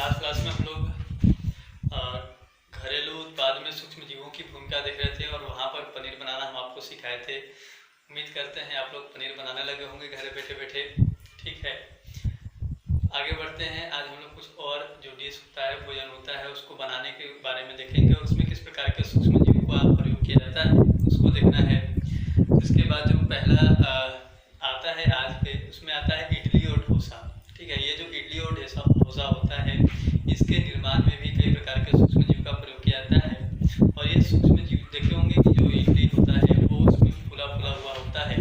Last class में हम लोग घरेलू उत्पाद में सूक्ष्म जीवों की भूमिका देख रहे थे और वहाँ पर पनीर बनाना हम आपको सिखाए थे। उम्मीद करते हैं आप लोग पनीर बनाने लगे होंगे घर बैठे बैठे। ठीक है, आगे बढ़ते हैं। आज हम लोग कुछ और जो डिश होता है, भोजन होता है, उसको बनाने के बारे में देखेंगे और उसमें किस प्रकार के सूक्ष्म जीवों का प्रयोग किया जाता है उसको देखना है। इसके बाद जो पहला आता है आज के, उसमें आता है इडली और डोसा। ठीक है, ये जो इडली और डोसा होता है, इसके निर्माण में भी कई प्रकार के सूक्ष्म जीव का प्रयोग किया जाता है। और ये सूक्ष्म जीव देखे होंगे कि जो इडली होता है वो उसमें फूला फूला हुआ होता है,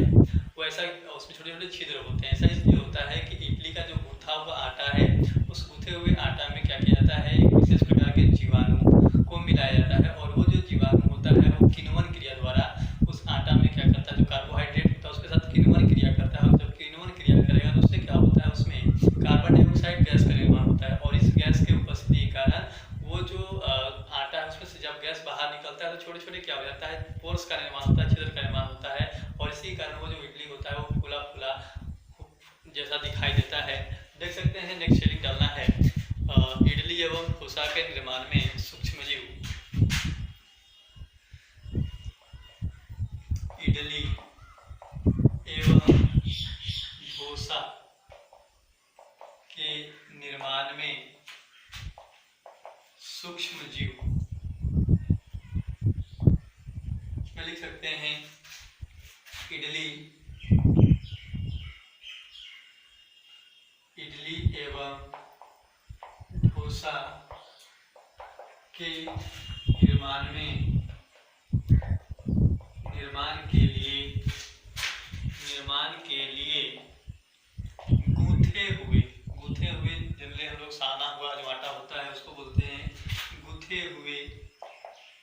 वो ऐसा उसमें छोटे छोटे छिद्र होते हैं। ऐसा इसलिए होता है कि इडली का जो गूथा हुआ आटा है, उस गूथे हुए आटा में क्या किया जाता है, एक विशेष प्रकार के जीवाणु को मिलाया जाता है और वो जो जीवाणु होता है वो किण्वन क्रिया द्वारा उस आटा में क्या करता है, जो कार्बोहाइड्रेट होता है उसके साथ किण्वन क्रिया करता है। और जब किण्वन क्रिया करेगा तो उससे क्या होता है, उसमें कार्बन डाइऑक्साइड गैस का निर्माण होता है। और इस गैस के उपस्थिति के कारण वो जो आटा है उसमें से जब गैस बाहर निकलता है तो छोटे छोटे क्या हो जाता है, पोर्स का निर्माण होता है, छिद्र का निर्माण होता है। और इसी कारण वो जो इडली होता है वो फूला फूला जैसा दिखाई देता है। देख सकते हैं, नेक्स्ट शेडिंग डालना है। इडली एवं डोसा के निर्माण में सूक्ष्म जीव। इडली एवं डोसा के निर्माण में सूक्ष्म जीव में लिख सकते हैं इडली एवं डोसा के निर्माण के लिए गूथे हुए जनरली हम लोग साना हुआ जो आटा होता है उसको बोलते हैं गूथे हुए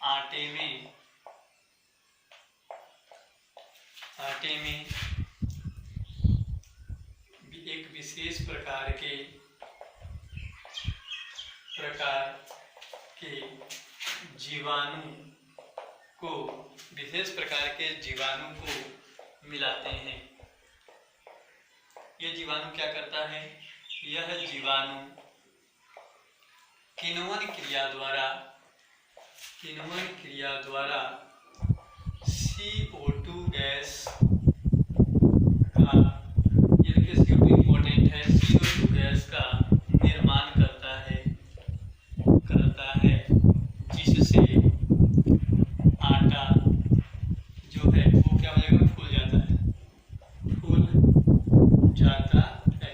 आटे में एक विशेष प्रकार के जीवाणु को मिलाते हैं। यह जीवाणु क्या करता है, यह जीवाणु किण्वन क्रिया द्वारा CO2 गैस का, ये देखिए CO2 इम्पोर्टेंट है, CO2 गैस का निर्माण करता है जिससे आटा जो है वो क्या हो जाएगा, फूल जाता है।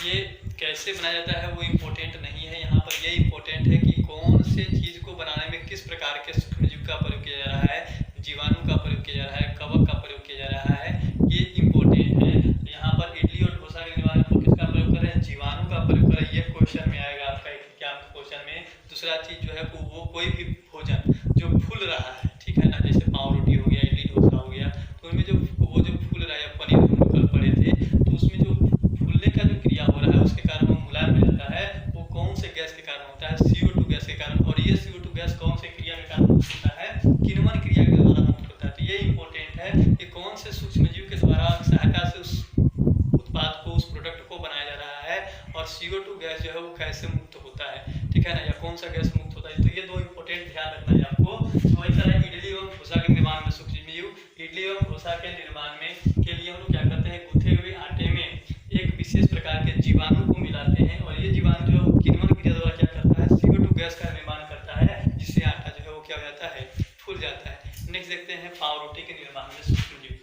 ये कैसे बनाया जाता है वो इम्पोर्टेंट नहीं है, यहाँ पर ये इम्पोर्टेंट है कि कौन से चीज को बनाने में किस प्रकार के सूक्ष्म जीव का प्रयोग किया जा रहा है, जीवाणु का प्रयोग किया जा रहा है, कवक का प्रयोग किया जा रहा है, ये इम्पोर्टेंट है। तो यहाँ पर इडली और डोसा के निर्माण में किसका प्रयोग कर रहे हैं, जीवाणु का प्रयोग कर रहे हैं। ये क्वेश्चन में आएगा आपका एग्जाम क्वेश्चन में। दूसरा चीज जो है वो कोई भी भोजन जो फूल रहा है, ठीक है ना, जैसे पाव रोटी हो गया, इडली डोसा हो गया, तो उनमें जो फूल रहा है, पनीर हम लोग कल पढ़े थे, तो उसमें जो फूलने का जो क्रिया हो रहा है उसके कारण वो मुलायम हो जाता है। वो कौन से गैस के कारण होता है, CO2 गैस के कारण। और ये CO2 गैस कौन से क्रिया के कारण होता है, किण्वन क्रिया के द्वारा मुक्त होता है। तो ये इंपॉर्टेंट है कि कौन से सूक्ष्म जीव के द्वारा सहायता से उस उत्पाद को, उस प्रोडक्ट को बनाया जा रहा है और CO2 गैस जो है वो कैसे मुक्त होता है, ठीक है ना, या कौन सा गैस मुक्त होता है। तो ये दो इंपॉर्टेंट ध्यान रखना है आपको। तो वही तरह इडली एवं डोसा के निर्माण में सूक्ष्म जीव, इडली एवं डोसा के निर्माण में के लिए हम लोग क्या करते हैं, गूथे हुए आटे में एक विशेष प्रकार के जीवाणु को मिलाते हैं और ये जीवाणु जो है किण्वन क्रिया द्वारा क्या करता है, CO2 गैस का निर्माण करता है, जिससे आटा जो है वो क्या हो जाता है, फूल जाता है। नेक्स्ट देखते हैं पाव रोटी के निर्माण में सूक्ष्म जीव।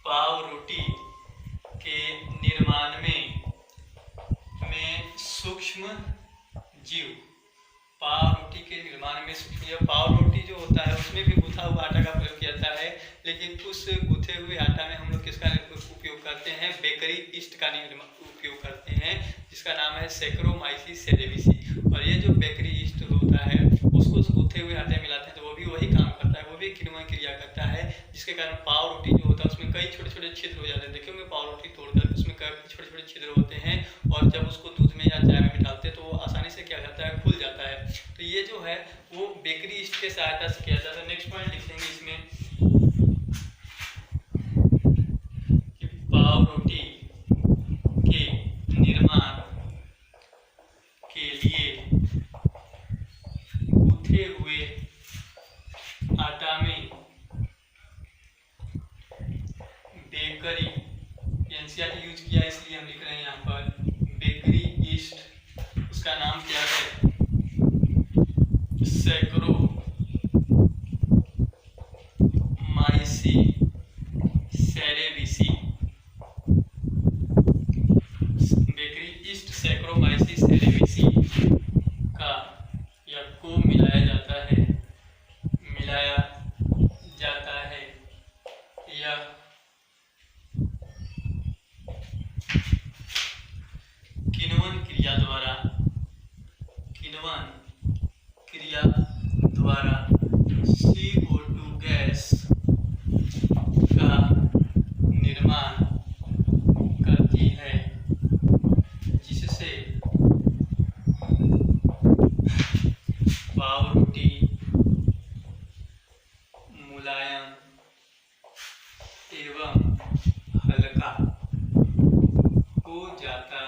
पाव रोटी के निर्माण में सूक्ष्म जीव, पाव रोटी के निर्माण में सूक्ष्म जीव। पाव रोटी जो होता है उसमें भी गूथा हुआ आटा का प्रयोग किया जाता है, लेकिन उस गूथे हुए आटा में हम लोग किसका उपयोग करते हैं, बेकरी ईस्ट का उपयोग करते हैं, जिसका नाम है सैक्रोमाइसिस सेरेविसी। और ये जो बेकरी ईस्ट होता है उसको उस गूथे हुए आटे में मिलाते हैं तो वो भी वही काम करता है, वो भी किण्वन क्रिया करता है, जिसके कारण पाव रोटी जो होता है उसमें कई छोटे छोटे छिद्र हो जाते हैं। देखेंगे पाव रोटी तोड़कर उसमें कई छोटे छोटे छिद्र होते हैं और जब उसको दूध में या चाय में डालते हैं तो वो आसानी से क्या करता है, खुल जाता है। तो ये जो है वो बेकरी ईस्ट के सहायता से किया जाता है। नेक्स्ट पॉइंट लिखेंगे इसमें कि पाव रोटी के निर्माण किया इसलिए हम लिख रहे हैं यहाँ पर बेकरी ईस्ट, उसका नाम क्या है, सैकरो माइसी सेरेविसी। बेकरी ईस्ट सैकरोमाइसी सेरेविसी का या को मिलाया जाता है या किण्वन क्रिया द्वारा CO2 गैस का निर्माण करती है, जिससे पावरोटी मुलायम एवं हल्का हो जाता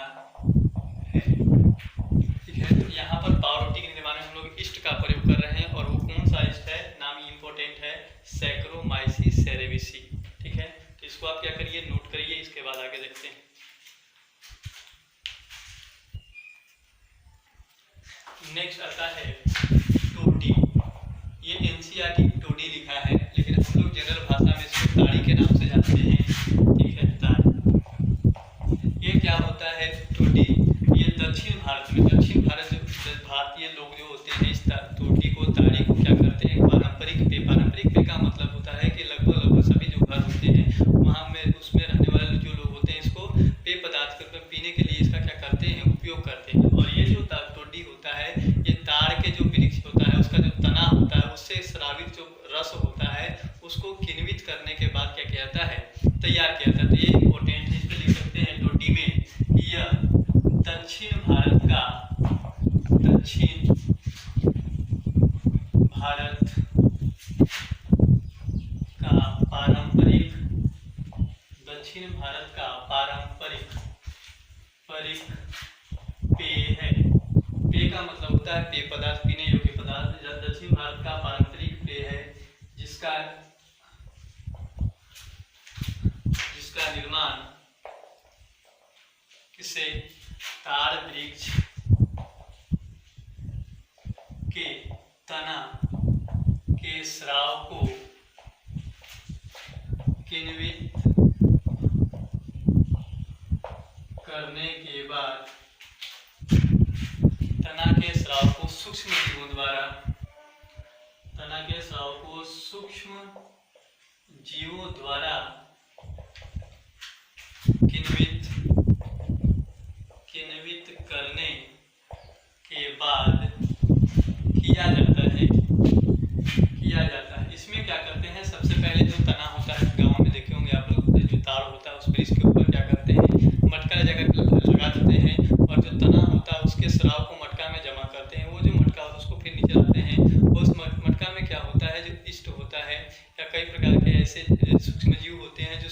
है। ठीक है, तो यहाँ पर पावरोटी के निर्माण में हम लोग ईस्ट का प्रयोग कर रहे हैं, और वो कौन सा ईस्ट है, नाम इम्पोर्टेंट है, सैकरोमाइसी सेरेविसी। ठीक है, तो इसको आप क्या करिए, नोट करिए, इसके बाद आगे देखते हैं। नेक्स्ट आता है टोडी। ये एनसीईआरटी टोडी लिखा है, लेकिन हम लोग जनरल भाषा में इसको ताड़ी के नाम से जानते हैं। ठीक है, ताड़ी। ये क्या होता है टोडी, ये दक्षिण भारत में, भारतीय लोग जो होते हैं इस टोडी को, ताड़ी को क्या करते हैं, पारंपरिक पे का मतलब होता है कि लगभग सभी जो घर होते हैं वहाँ में उसमें रहने वाले जो लोग होते हैं इसको पेय पदार्थ के पीने के लिए इसका क्या करते हैं, उपयोग करते हैं। और ये जो टोडी होता है, ये ताड़ के जो वृक्ष होता है उसका जो तना होता है, उससे स्रावित जो रस होता है उसको किण्वित करने के बाद क्या किया जाता है, तैयार किया जाता है। तो ये इम्पोर्टेंट है, इसको लिख सकते हैं टोडी में। यह दक्षिण भारत का पारंपरिक पेय है। पेय का मतलब होता है पेय पदार्थ, पीने योग्य पदार्थ। दक्षिण भारत का पारंपरिक पेय है जिसका निर्माण किसे, ताड़ वृक्ष के तना के स्राव को किण्वित करने के बाद, तना के स्राव को सूक्ष्म जीवों द्वारा किण्वित करने के बाद किया जाता है। इसमें क्या करते हैं, सबसे पहले जो तना होता है, गांव में देखे होंगे आप लोग, जो तार होता है उस पर इसके ऊपर क्या करते हैं, मटका जगह लगा देते हैं, और जो तना होता है उसके स्राव को मटका में जमा करते हैं। वो जो मटका होता है उसको फिर नीचे रखते हैं, उस मटका में क्या होता है, जो ईस्ट होता है या कई प्रकार के ऐसे सूक्ष्म जीव होते हैं जो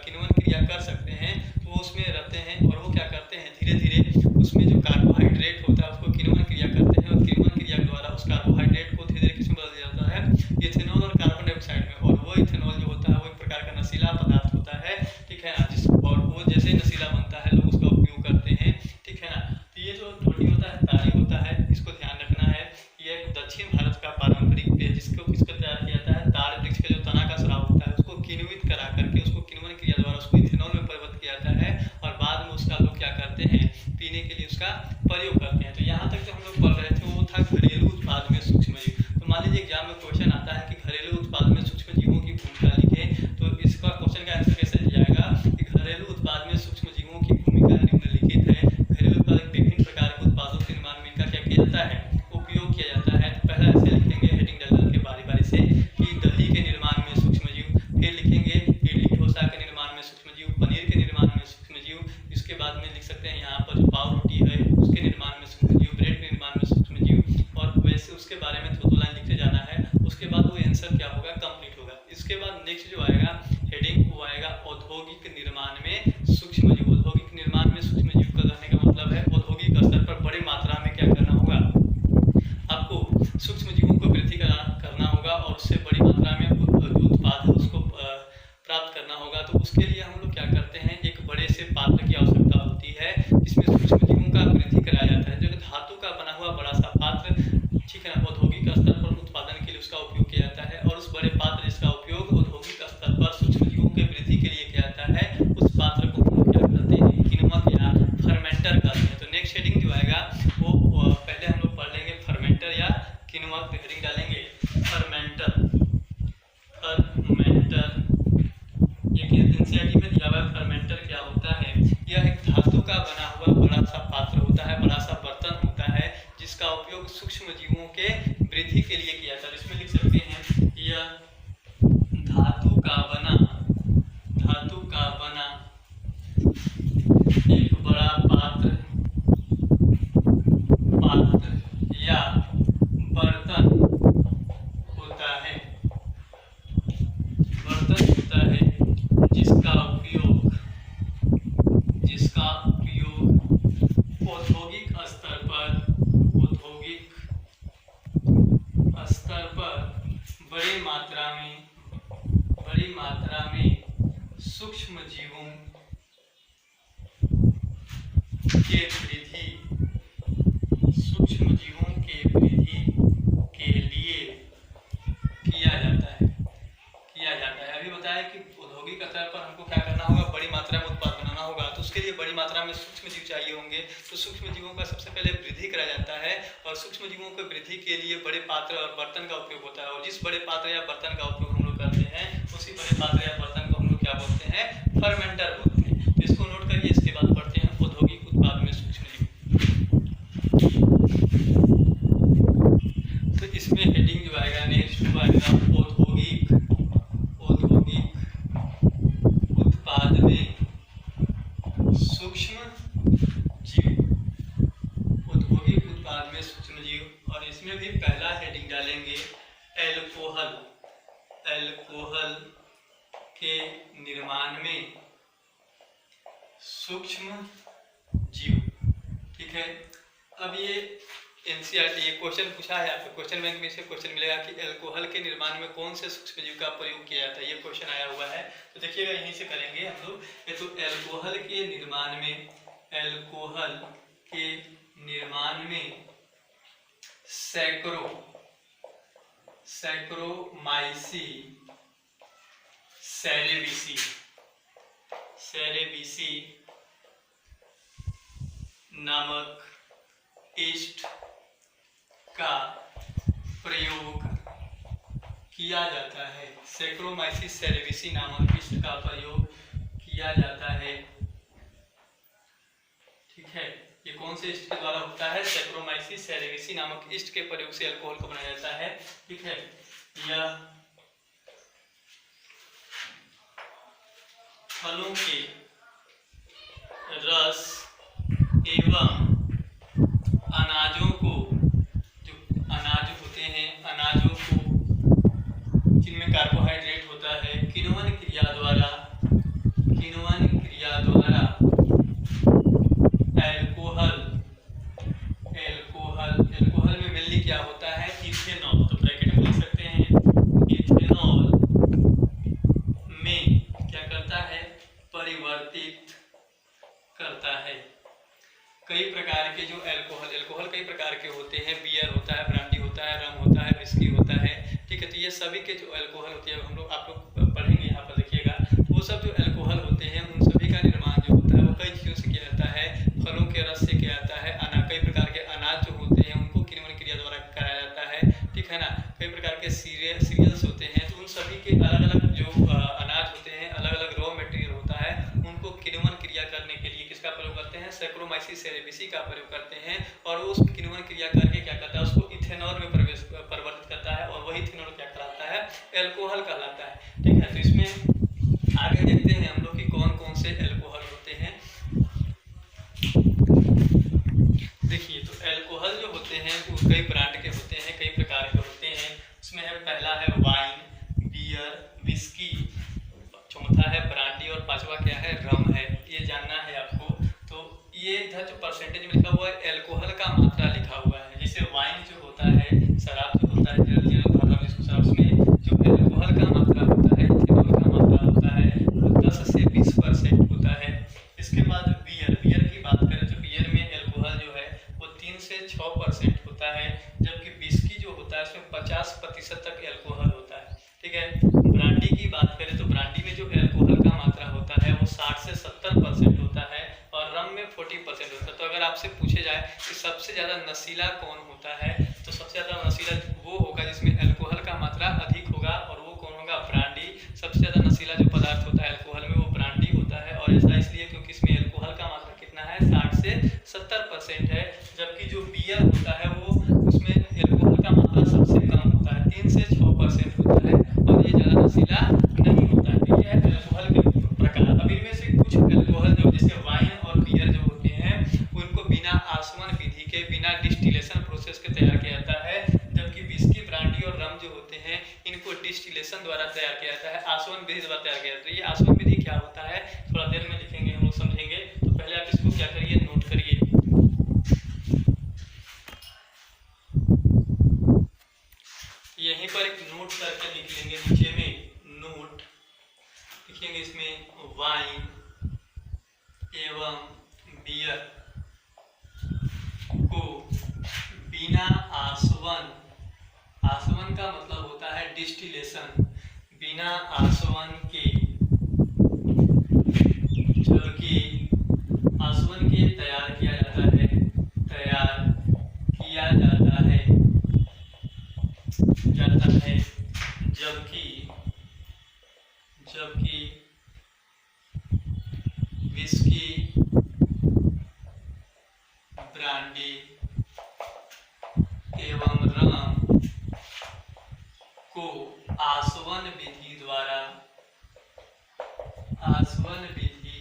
किण्वन क्रिया कर सकते हैं, तो वो उसमें रहते हैं, और वो क्या करते हैं, धीरे धीरे उसमें जो कार्बोहाइड्रेट होता है उसको किण्वन क्रिया करते हैं, और किण्वन क्रिया के द्वारा उस कार्बोहाइड्रेट को धीरे धीरे किसमें बदल जाता है, इथेनॉल और कार्बन डाइऑक्साइड में। और वो इथेनॉल जो होता है वो एक प्रकार का नशीला पदार्थ होता है। ठीक है ना, और वो जैसे नशीला बनता है लोग उसका उपयोग करते हैं। ठीक है ना, तो ये जो टोडी होता है, ताड़ी होता है, इसको ध्यान रखना है। ये दक्षिण भारत का पारंपरिक पेय, जिसको तैयार किया जाता है, ताड़ वृक्ष का जो तना का स्राव होता है उसको किण्वित करा करके उसको किण्वन क्रिया द्वारा उसको इथेनॉल में परिवर्तित किया जाता है, और बाद में उसका लोग क्या करते हैं, पीने के लिए उसका प्रयोग करते हैं। तो यहाँ तक जो हम लोग पढ़ रहे थे वो था घरेलू उत्पाद में सूक्ष्म जीव। तो मान लीजिए एग्जाम में क्वेश्चन आता है कि घरेलू उत्पाद में सूक्ष्म जीवों की भूमिका लिखे, तो इसका क्वेश्चन का आंसर कैसे जाएगा कि घरेलू उत्पाद में सूक्ष्म जीवों की भूमिका निम्नलिखित है। घरेलू उत्पाद विभिन्न प्रकार के उत्पादों के निर्माण में इनका क्या किया जाता है, उपयोग किया जाता है। तो पहला ऐसे लिखेंगे हेडिंग डाल के बारी बारी से कि दही के निर्माण में सूक्ष्म जीव, फिर लिखेंगे इडली डोसा के निर्माण में सूक्ष्म जीव, पनीर के निर्माण में सूक्ष्म जीव, इसके बाद में लिख सकते हैं यहाँ पर जो पाव रोटी है उसके निर्माण में सूक्ष्म जीव, ब्रेड के निर्माण में सूक्ष्म जीव, और वैसे उसके बारे में दो लाइन लिखते जाना है। उसके बाद वो आंसर क्या होगा, कंप्लीट होगा। इसके बाद नेक्स्ट जो आएगा हेडिंग वो आएगा औद्योगिक निर्माण में सूक्ष्म जीव। औद्योगिक निर्माण में सूक्ष्म जीव का कहने का मतलब है औद्योगिक स्तर पर बड़ी मात्रा में क्या करना होगा, आपको सूक्ष्म जीवों को वृद्धि करना होगा, और उससे बड़ी मात्रा में जो उत्पाद है उसको प्राप्त करना होगा। तो उसके लिए हम लोग क्या करते हैं, एक बड़े से पात्र की आवश्यकता इसमें सूक्ष्म जीवों का वृद्धि कराया जाता है। जो धातु का बना हुआ बड़ा सा पात्र, ठीक है ना, औद्योगिक स्तर पर उत्पादन के लिए उसका उपयोग किया जाता है, और उस बड़े पात्र जिसका उपयोग औद्योगिक स्तर पर सूक्ष्म जीवों के वृद्धि के लिए किया जाता है, उस पात्र को हम लोग क्या करते हैं, किण्वक या फर्मेंटर कहते हैं। तो नेक्स्ट हेडिंग जो आएगा वो पहले हम लोग पढ़ लेंगे फर्मेंटर या किण्वक, हेडिंग डालेंगे फर्मेंटर। फर्मेंटर ये एनसीईआरटी में दिया हुआ है। फर्मेंटर क्या होता है? यह एक धातु का बना हुआ बड़ा सा पात्र होता है, बड़ा सा बर्तन होता है, जिसका उपयोग सूक्ष्म जीवों के वृद्धि के लिए किया जाता है। इसमें लिख सकते हैं यह धातु का बना एक बड़ा पात्र या बर्तन होता है, जिसका उपयोग औद्योगिक स्तर पर बड़ी मात्रा में सूक्ष्म जीवों के वृद्धि के लिए किया जाता है। अभी बताया कि औद्योगिक स्तर पर हमको क्या करना होगा, बड़ी मात्रा में उत्पाद बनाना होगा, तो उसके लिए बड़ी मात्रा में सूक्ष्म जीव चाहिए होंगे। तो सूक्ष्म जीवों का सबसे पहले वृद्धि कराया जाता है, और सूक्ष्म जीवों की वृद्धि के लिए बड़े पात्र और बर्तन का उपयोग होता है, और जिस बड़े पात्र या बर्तन का उपयोग हम लोग करते हैं, उसी बड़े पात्र या बर्तन को हम लोग क्या बोलते हैं, फर्मेंटर बोलते हैं। इसको नोट करिए। इसके बाद पढ़ते हैं औद्योगिक उत्पाद में सूक्ष्म जीव। तो इसमें हेडिंग जो आएगा नेक्स्ट वो आएगा औद्योगिक उत्पाद में सूक्ष्म जीव। औद्योगिक उत्पाद में सूक्ष्म जीव, और इसमें भी पहला हेडिंग डालेंगे एल्कोहल के निर्माण में सूक्ष्म जीव। ठीक है। अब ये एनसीईआरटी ये क्वेश्चन पूछा है आपको, क्वेश्चन बैंक में से क्वेश्चन मिलेगा कि एल्कोहल के निर्माण में कौन से सूक्ष्म जीव का प्रयोग किया जाता है, ये क्वेश्चन आया हुआ है। तो देखिएगा यहीं से करेंगे हम लोग। तो एल्कोहल के निर्माण में सैकरोमाइसी सेरेविसी नामक ईस्ट का प्रयोग किया जाता है। सैकरोमाइसिस सेरेविसी नामक ईस्ट का प्रयोग किया जाता है। ठीक है। ये कौन से ईस्ट के द्वारा होता है? सैकरोमाइसिस सेरेविसी नामक ईस्ट के प्रयोग से अल्कोहल को बनाया जाता है। ठीक है। यह फलों के रस एवं अनाजों को, जो अनाज होते हैं, अनाजों को जिनमें कार्बोहाइड्रेट होता है, किण्वन क्रिया द्वारा एल्कोहल में मेनली क्या होता है? इथेनॉल। तो ब्रैकेट में लिख सकते हैं इथेनॉल में क्या करता है? परिवर्तित करता है। कई प्रकार के जो एल्कोहल कई प्रकार के होते हैं। बियर होता है, ब्रांडी होता है, रम होता है, विस्की होता है। ठीक है। तो ये सभी के जो एल्कोहल होती है आप लोग पढ़ेंगे, यहाँ पर देखिएगा। वो सब जो एल्कोहल होते हैं उन सभी का निर्माण जो होता है वो कई चीज़ों से किया जाता है। फलों के रस से किया जाता है। कई प्रकार के अनाज जो होते हैं उनको किण्वन क्रिया द्वारा कराया जाता है। ठीक है ना। कई प्रकार के सीरियल्स होते हैं, तो उन सभी के अलग अलग जो अनाज होते हैं, अलग अलग रॉ मटेरियल होता है, उनको किण्वन क्रिया करने के लिए किसका प्रयोग करते हैं? सैकरोमाइसिस सेरेविसी का प्रयोग करते हैं। और उस किण्वन क्रिया करके क्या करता है? उसको इथेनॉल में परिवर्तित करता है, और वही इथेनॉल क्या कहलाता है? एल्कोहल कहलाता है। ठीक है। तो इसमें आगे देखते हैं हम लोग कि कौन कौन से एल्कोहल होते हैं। देखिए, तो एल्कोहल जो होते हैं वो कई ब्रांड के होते हैं, कई प्रकार के होते हैं। उसमें है पहला है वाइन, बियर, विस्की, चौथा है ब्रांडी, और पांचवा क्या है? रम है। ये जानना है आपको। तो ये इधर जो परसेंटेज में लिखा हुआ है एल्कोहल का मात्रा लिखा हुआ है। जैसे वाइन जो होता है, शराब जो होता है, उसमें जो एल्कोहल का मात्रा होता है, इथेनॉल का मात्रा होता है, वो 10 से 20% होता है। इसके बाद बियर की बात करें तो 50% तक एल्कोहल होता है। ठीक है, ब्रांडी की बात करें तो ब्रांडी में जो एल्कोहल का मात्रा होता है वो 60 से 70% होता है और रम में 40% होता है। तो अगर आपसे पूछे जाए कि सबसे ज़्यादा नशीला कौन होता है, तो सबसे ज़्यादा नशीला वो होगा जिसमें एल्कोहल का मात्रा अधिक होगा, और वो कौन होगा? ब्रांडी। सबसे ज़्यादा नशीला जो पदार्थ होता है एल्कोहल में वो ब्रांडी होता है, और ऐसा इसलिए क्योंकि इसमें एल्कोहल का मात्रा कितना है? 60 से 70% है। जबकि जो बियर होता है वो उसमें एल्कोहल का मात्रा सबसे कम होता है, 3 से 6% होता है, और ये ज़्यादा नशीला नहीं होता है। तो ये है एल्कोहल के प्रकार। अब इनमें से कुछ एल्कोहल जो जैसे वाइन और बियर जो होते हैं उनको बिना आसवन विधि के, बिना डिस्टिलेशन प्रोसेस के तैयार किया जाता है, जबकि विस्की, ब्रांडी और रम जो होते हैं इनको डिस्टिलेशन द्वारा तैयार किया जाता है, आसवन विधि द्वारा तैयार किया जाता है। तो ये आसवन विधि क्या होता है थोड़ा देर में लिखेंगे, हम लोग समझेंगे। तो पहले आप इसको क्या करिए, नोट करिए। यहीं पर एक नोट करके लिख लेंगे, नीचे में नोट लिखेंगे। इसमें वाइन एवं बियर को बिना आसवन, आसवन का मतलब होता है डिस्टिलेशन, बिना आसवन के, जबकि आसवन के तैयार किया जाता है, तैयार किया जाता है, जबकि विस्की, ब्रांडी एवं रम को आसवन विधि द्वारा, आसवन विधि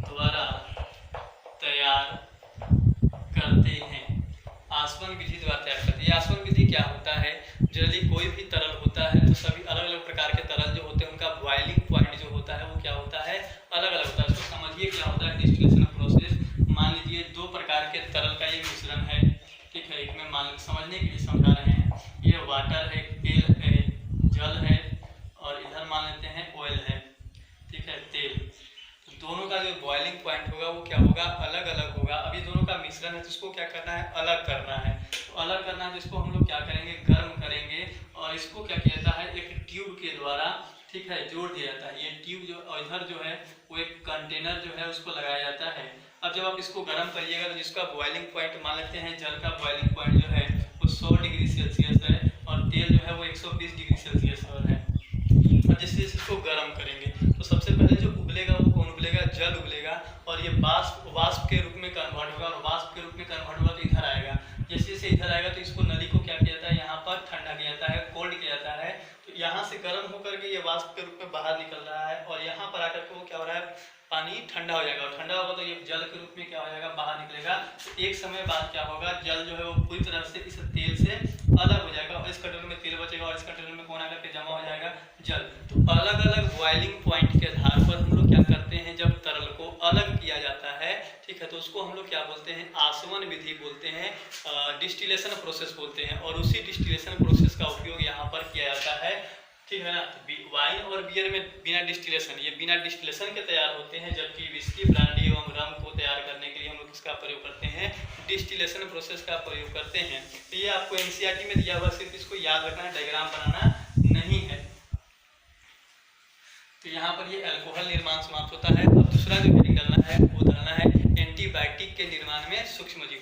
द्वारा तैयार करते हैं, आसवन विधि द्वारा तैयार करते हैं। आसवन विधि क्या होता है? जनरली कोई भी तरल होता है तो सभी अलग अलग प्रकार के तरल जो होते हैं उनका बॉइलिंग पॉइंट जो होता है वो क्या होता है? अलग अलग होता है। उसको समझिए क्या होता है डिस्टिलेशन प्रोसेस। मान लीजिए 2 प्रकार के तरल का ये मिश्रण है, ठीक है, एक में मान समझने के लिए समझा रहे हैं, ये वाटर है, तेल है, जल है, और इधर मान लेते हैं ऑयल है, ठीक है, तेल। तो दोनों का जो बॉइलिंग पॉइंट होगा वो क्या होगा? अलग अलग होगा। अभी दोनों का मिश्रण है तो इसको क्या करना है? अलग करना है। तो अलग करना है तो इसको हम लोग क्या करेंगे? गर्म करेंगे, और इसको क्या किया जाता है? एक ट्यूब के द्वारा, ठीक है, जोड़ दिया जाता है। ये ट्यूब जो, और इधर जो है वो एक कंटेनर जो है उसको लगाया जाता है। अब जब आप इसको गर्म करिएगा तो जिसका बॉइलिंग पॉइंट मान लेते हैं, जल का बॉइलिंग पॉइंट जो है वो 100 डिग्री सेल्सियस है, और तेल जो है वो 120 डिग्री सेल्सियस पर है। और जैसे जैसे इसको गर्म करेंगे तो सबसे पहले जो उबलेगा वो कौन उबलेगा? जल उबलेगा, और ये वाष्प के रूप में कन्वर्ट होगा, और वाष्प के रूप में कन्वर्ट होगा तो इधर आएगा। जैसे जैसे इधर आएगा तो इसको नली को क्या किया जाता है? यहाँ पर ठंडा किया जाता है, कोल्ड किया जाता है। तो यहाँ से गर्म होकर के ये वाष्प के रूप में बाहर निकल रहा है, और यहाँ पर आकर के वो क्या हो रहा है? पानी ठंडा हो जाएगा, और ठंडा होगा तो ये जल के रूप में क्या हो जाएगा? बाहर निकलेगा। तो एक समय बाद क्या होगा? जल जो है वो पूरी तरह से इस तेल से अलग हो जाएगा, और इस कटोरे में तेल बचेगा, और इस कटोरे में कौन आकर के जमा हो जाएगा? जल। तो अलग अलग बॉइलिंग पॉइंट के आधार पर हम लोग क्या करते हैं? जब तरल को अलग किया जाता है, ठीक है, तो उसको हम लोग क्या बोलते हैं? आसवन विधि बोलते हैं, डिस्टिलेशन प्रोसेस बोलते हैं, और उसी डिस्टिलेशन प्रोसेस का उपयोग यहाँ पर किया जाता है, ठीक है ना। वाइन और बियर में बिना डिस्टिलेशन, ये बिना डिस्टिलेशन के तैयार होते हैं, जबकि विस्की, ब्रांडी एवं रम को तैयार करने के लिए हम लोग किसका प्रयोग करते हैं? डिस्टिलेशन प्रोसेस का प्रयोग करते हैं। तो ये आपको एनसीईआरटी में दिया हुआ, सिर्फ इसको याद रखना है, डायग्राम बनाना नहीं है। तो यहाँ पर ये अल्कोहल निर्माण समाप्त होता है। अब दूसरा जो हेडिंग डालना है वो डालना है एंटीबायोटिक के निर्माण में सूक्ष्मजीव।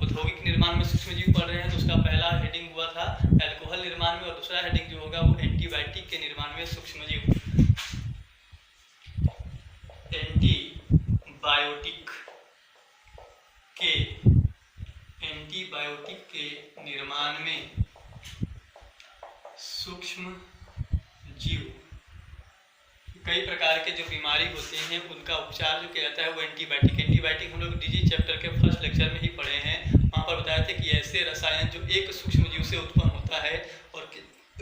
औद्योगिक निर्माण में सूक्ष्मजीव पढ़ रहे हैं तो उसका पहला हेडिंग हुआ था अल्कोहल निर्माण में, और दूसरा हेडिंग जो होगा वो एंटीबायोटिक के निर्माण में सूक्ष्मजीव। एंटीबायोटिक के निर्माण में सूक्ष्म जीव, कई प्रकार के जो बीमारी होते हैं उनका उपचार जो किया जाता है वो एंटीबायोटिक हम लोग डीजी चैप्टर के फर्स्ट लेक्चर में ही पढ़े हैं। वहाँ पर बताया था कि ऐसे रसायन जो एक सूक्ष्म जीव से उत्पन्न होता है और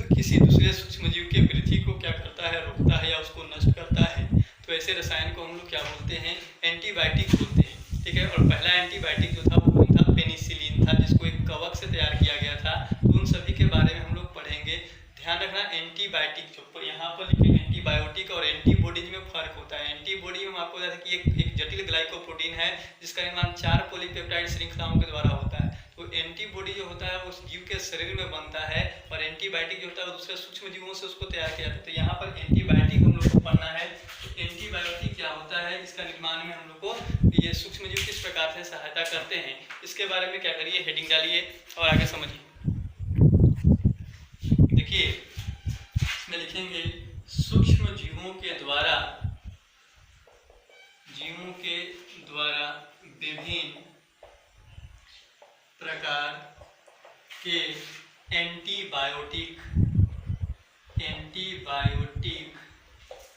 किसी दूसरे सूक्ष्म जीव के वृद्धि को क्या करता है? रोकता है या उसको नष्ट करता है। तो ऐसे रसायन को हम लोग क्या बोलते हैं? एंटीबायोटिक बोलते हैं, ठीक है। और पहला एंटीबायोटिक जो था वो कौन था? पेनिसिलिन था, जिसको एक कवक से तैयार किया गया था। तो उन सभी के बारे में हम लोग पढ़ेंगे। ध्यान रखना एंटीबायोटिक जो यहाँ पर लिखे एंटीबायोटिक और एंटीबॉडीज में फर्क होता है। एंटीबॉडी में आपको बताया था कि एक जटिल ग्लाइकोप्रोटीन है जिसका निर्माण 4 पॉलीपेप्टाइड श्रृंखलाओं के द्वारा होता है। तो वो एंटीबॉडी जो होता है वो उस जीव के शरीर में बनता है, और एंटीबायोटिक जो होता है वो दूसरे सूक्ष्म जीवों से उसको तैयार किया जाता है। तो यहाँ पर एंटीबायोटिक हम लोग को पढ़ना है। तो एंटीबायोटिक क्या होता है, इसका निर्माण में हम लोग को ये सूक्ष्म जीव किस प्रकार से सहायता करते हैं, इसके बारे में क्या करिए, हेडिंग डालिए और आगे समझिए। देखिए इसमें लिखेंगे सूक्ष्म जीवों के द्वारा विभिन्न प्रकार के एंटीबायोटिक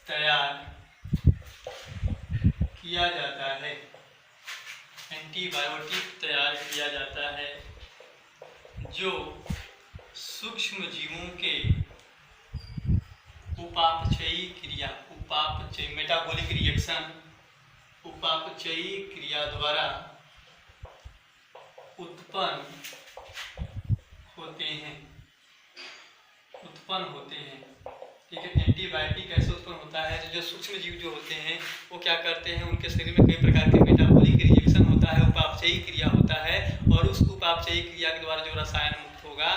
तैयार किया जाता है। एंटीबायोटिक तैयार किया जाता है जो सूक्ष्म जीवों के उपापचयी क्रिया, मेटाबॉलिक रिएक्शन, उपापचयी क्रिया द्वारा उत्पन्न होते हैं। ठीक है, एंटीबायोटिक कैसे उत्पन्न होता है, जो सूक्ष्म जीव जो होते हैं वो क्या करते हैं, उनके शरीर में कई प्रकार के मेटाबॉलिक रिएक्शन होता है, उपापचयी क्रिया होता है, और उस उपापचयी क्रिया के द्वारा जो रसायन मुक्त होगा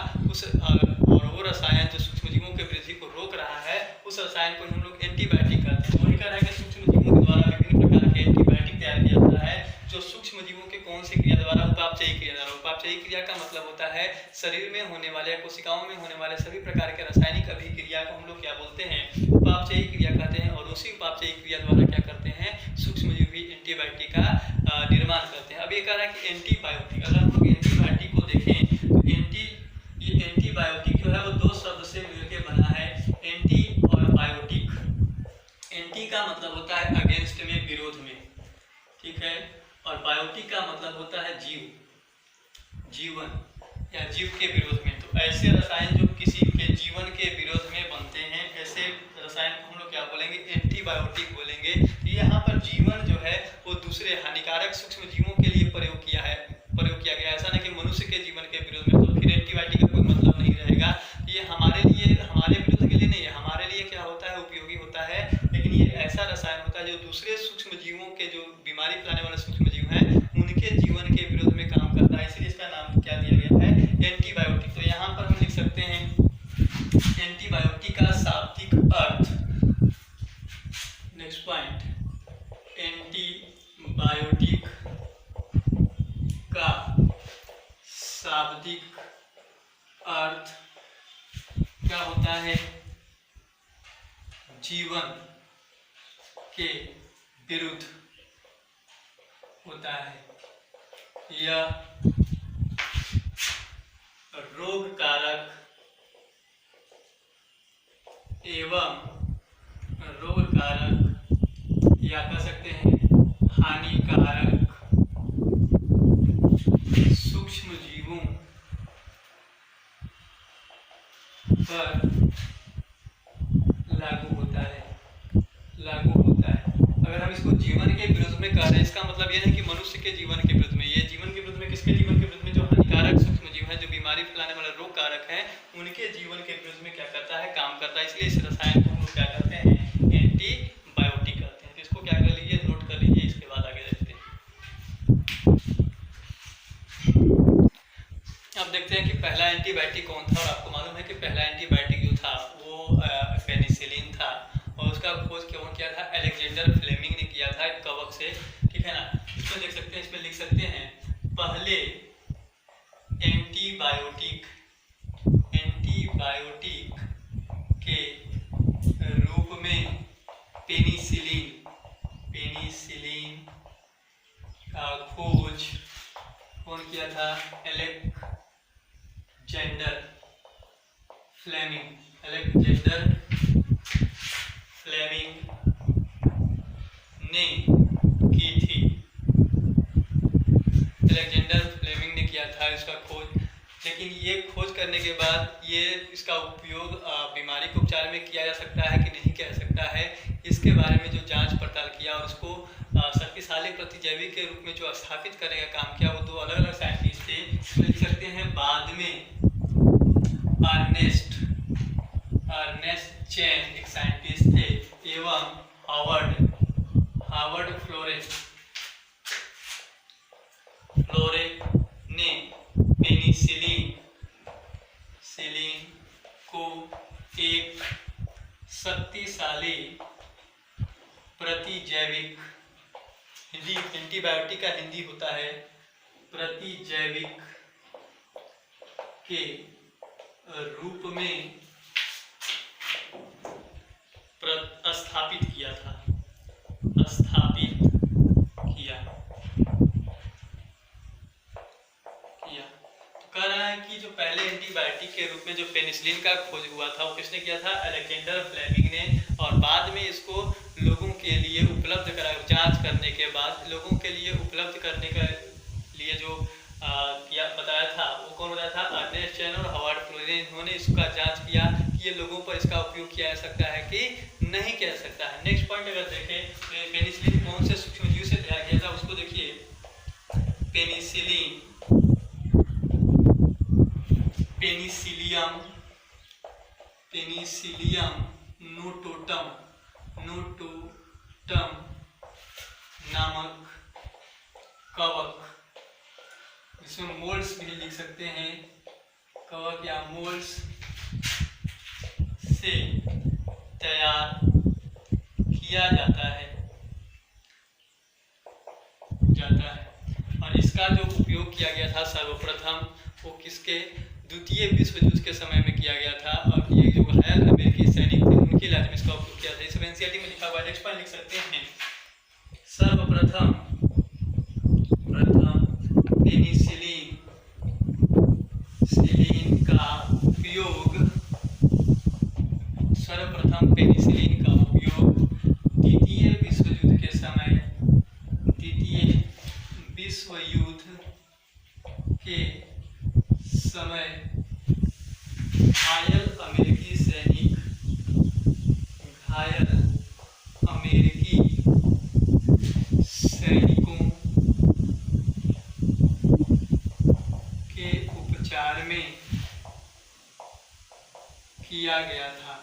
और वो रसायन जो सूक्ष्म जीवों के वृद्धि को रोक रहा है, उस रसायन को हम लोग एंटीबायोटिक कहते हैं। वही कह रहा है कि सूक्ष्म जीवों के द्वारा विभिन्न प्रकार के एंटीबायोटिक तैयार किया जाता है जो सूक्ष्म जीवों के कौन सी क्रिया द्वारा, उपापचयी क्रिया द्वारा। उपापचयी क्रिया का मतलब होता है शरीर में होने वाले, कोशिकाओं में होने वाले सभी प्रकार के रासायनिक अभिक्रिया को हम लोग क्या बोलते हैं, उपापचयी क्रिया कहते हैं। और उसी उपापचयी क्रिया द्वारा क्या करते हैं, सूक्ष्मजीवी एंटीबायोटिक का निर्माण करते हैं। अब ये कह रहा है कि एंटीबायोटिक, अगर हम लोग एंटीबायोटिक को देखें तो ये एंटीबायोटिक जो है वो दो शब्द से मिलकर बना है, एंटी और बायोटिक। एंटी का मतलब होता है अगेंस्ट में, विरोध में, ठीक है, और बायोटिक का मतलब होता है जीवन या जीव के विरोध में। तो ऐसे रसायन जो किसी के जीवन के विरोध में बनते हैं, ऐसे रसायन को हम लोग क्या बोलेंगे, एंटीबायोटिक बोलेंगे। तो यहाँ पर जीवन जो है वो दूसरे हानिकारक सूक्ष्म जीवों के लिए प्रयोग किया गया। ऐसा नहीं कि मनुष्य के जीवन के विरोध में, तो फिर एंटीबायोटिक का कोई मतलब नहीं रहेगा। ये हमारे विरुद्ध के लिए नहीं है, हमारे लिए क्या होता है, उपयोगी होता है। लेकिन ये ऐसा रसायन होता है जो दूसरे सूक्ष्म जीवों के, जो बीमारी फैलाने वाले सूक्ष्म जीव हैं, उनके जीवन के विरोध में काम करता है, इसलिए इसका नाम क्या दिया गया है, एंटीबायोटिक। तो यहाँ पर हम लिख सकते हैं एंटीबायोटिक का शाब्दिक अर्थ। नेक्स्ट पॉइंट, एंटीबायोटिक का शाब्दिक अर्थ क्या होता है, जीवन के विरुद्ध होता है। यह रोग कारक या कह सकते हैं हानिकारक सूक्ष्म जीवों पर लागू होता है। अगर हम इसको जीवन के विरुद्ध में कह रहे हैं, इसका मतलब ये नहीं कि मनुष्य के जीवन के विरुद्ध में, ये जीवन के विरुद्ध में, किसके जीवन के विरुद्ध में, जो हानिकारक सूक्ष्म जीव है, जो बीमारी फैलाने वाले रोग कारक है, उनके जीवन के विरुद्ध में क्या करता है, काम करता है। इसलिए इस रसायन को हम लोग क्या करते हैं, एंटीबायोटिक कहते हैं। तो इसको क्या कर लीजिए, नोट कर लीजिए, इसके बाद आगे देखते हैं। अब देखते हैं कि पहला एंटीबायोटिक कौन था, और आपको मालूम है कि पहला एंटीबायोटिक जो था वो पेनिसिलिन था, और उसका खोज कौन किया था, अलेक्जेंडर फ्लेमिंग ने किया था, एक कवक से, ठीक है ना। इसमें देख सकते हैं, इसमें लिख सकते हैं, पहले एंटीबायोटिक के रूप में पेनिसिलिन का खोज कौन किया था, अलेक्जेंडर फ्लेमिंग ने की थी। अलेक्जेंडर फ्लेमिंग ने किया था इसका खोज। लेकिन ये खोज करने के बाद ये इसका उपयोग बीमारी के उपचार में किया जा सकता है कि नहीं किया जा सकता है, इसके बारे में जो जांच पड़ताल किया और उसको शक्तिशाली प्रतिजैविक के रूप में जो स्थापित करने का काम किया, वो दो अलग अलग साइंटिस्ट थे। लिख सकते हैं, बाद में अर्नेस्ट चेन एक साइंटिस्ट थे, एवं हावर्ड फ्लोरे ने हिंदी एंटीबायोटिक का हिंदी होता है प्रतिजैविक के रूप में स्थापित किया था, स्थापित किया। तो कह रहा है कि जो पहले एंटीबायोटिक के रूप में जो पेनिसिलिन का खोज हुआ था वो किसने किया था? अलेक्जेंडर फ्लेमिंग ने। और बाद में इसको लोगों के लिए उपलब्ध करा, जांच करने के बाद लोगों के लिए उपलब्ध करने के लिए जो बताया था वो कौन बताया था? अर्नेस्ट चैन और हार्वर्ड फ्लोरीन। इन्होंने इसका जांच किया कि ये लोगों पर इसका उपयोग किया जा सकता है कि नहीं किया जा सकता है। नेक्स्ट पॉइंट अगर देखें तो पेनिसिलिन कौन से सूक्ष्मजीव से तैयार किया था उसको देखिए। पेनिसिलिन, पेनिसिलियम, पेनिसिलियम नोटोटम, नोटोटम नामक कवक, इसमें मोल्स भी लिख सकते हैं, कवक या मोल्स से तैयार किया जाता है और इसका जो उपयोग किया गया था सर्वप्रथम वो किसके? द्वितीय विश्व युद्ध के समय में किया गया था। और ये जो है अमेरिकी सैनिक थे उनके इलाज में इसका उपयोग किया था। इस एनसीईआरटी में लिखा हुआ है, नेक्स्ट पॉइंट लिख सकते हैं। सर्वप्रथम पेनिसिलिन का उपयोग, सर्वप्रथम पेनिसिलिन का उपयोग द्वितीय विश्व युद्ध के समय, द्वितीय विश्व युद्ध के समय घायल अमेरिकी सैनिक, घायल अमेरिकी सैनिकों के उपचार में किया गया था।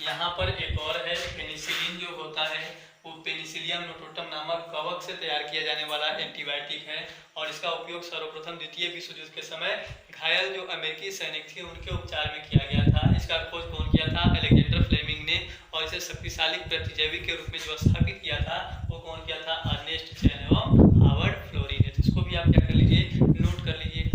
यहाँ पर एक और है, पेनिसिलिन जो होता है वो पेनिसिलियम नोटोटम नामक कवक से तैयार किया जाने वाला एंटीबायोटिक है और इसका उपयोग सर्वप्रथम द्वितीय विश्व युद्ध के समय घायल जो अमेरिकी सैनिक थे उनके उपचार में किया गया था। इसका खोज कौन किया था? अलेक्जेंडर फ्लेमिंग ने। और इसे शक्तिशाली प्रतिजैविक के रूप में जो स्थापित किया था वो कौन किया था? अर्नेस्ट चैन एवं हार्वर्ड फ्लोरीन ने। तो इसको भी आप क्या कर लीजिए, नोट कर लीजिए।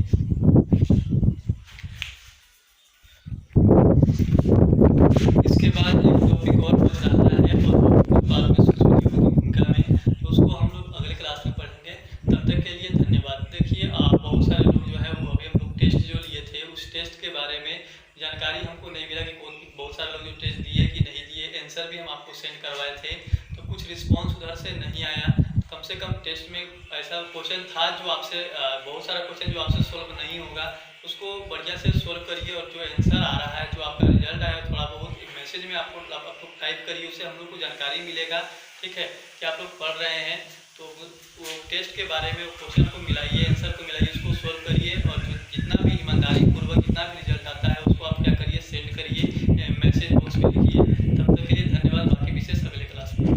इसके बाद एक टॉपिक और हो रहा है और बाद में सूक्ष्मजीवों की भूमिका में, तो उसको हम लोग अगले क्लास में पढ़ेंगे। तब तक के लिए धन्यवाद। देखिए बहुत सारे लोग जो है वो अभी हम लोग टेस्ट जो लिए थे उस टेस्ट के बारे में जानकारी हमको नहीं मिला कि बहुत सारे लोग जो टेस्ट दिए कि नहीं दिए। आंसर भी हम आपको सेंड करवाए थे तो कुछ रिस्पॉन्स उधर से नहीं आया। कम से कम टेस्ट में ऐसा क्वेश्चन था जो आपसे बहुत सारा क्वेश्चन जो आपसे सोल्व नहीं होगा उसको बढ़िया से सोल्व करिए और जो आंसर आ रहा है, जो आपका रिजल्ट आया थोड़ा बहुत एक मैसेज में आपको टाइप करिए, उससे हम लोग को जानकारी मिलेगा। ठीक है कि आप लोग पढ़ रहे हैं। तो वो टेस्ट के बारे में क्वेश्चन को मिलाइए, आंसर को मिलाइए, उसको सोल्व करिए और जितना भी ईमानदारी पूर्वक जितना भी रिजल्ट आता है उसको आप क्या करिए, सेंड करिए, मैसेज बॉक्स में लिखिए। तब तक के लिए धन्यवाद। बाकी विशेष अगले क्लास में।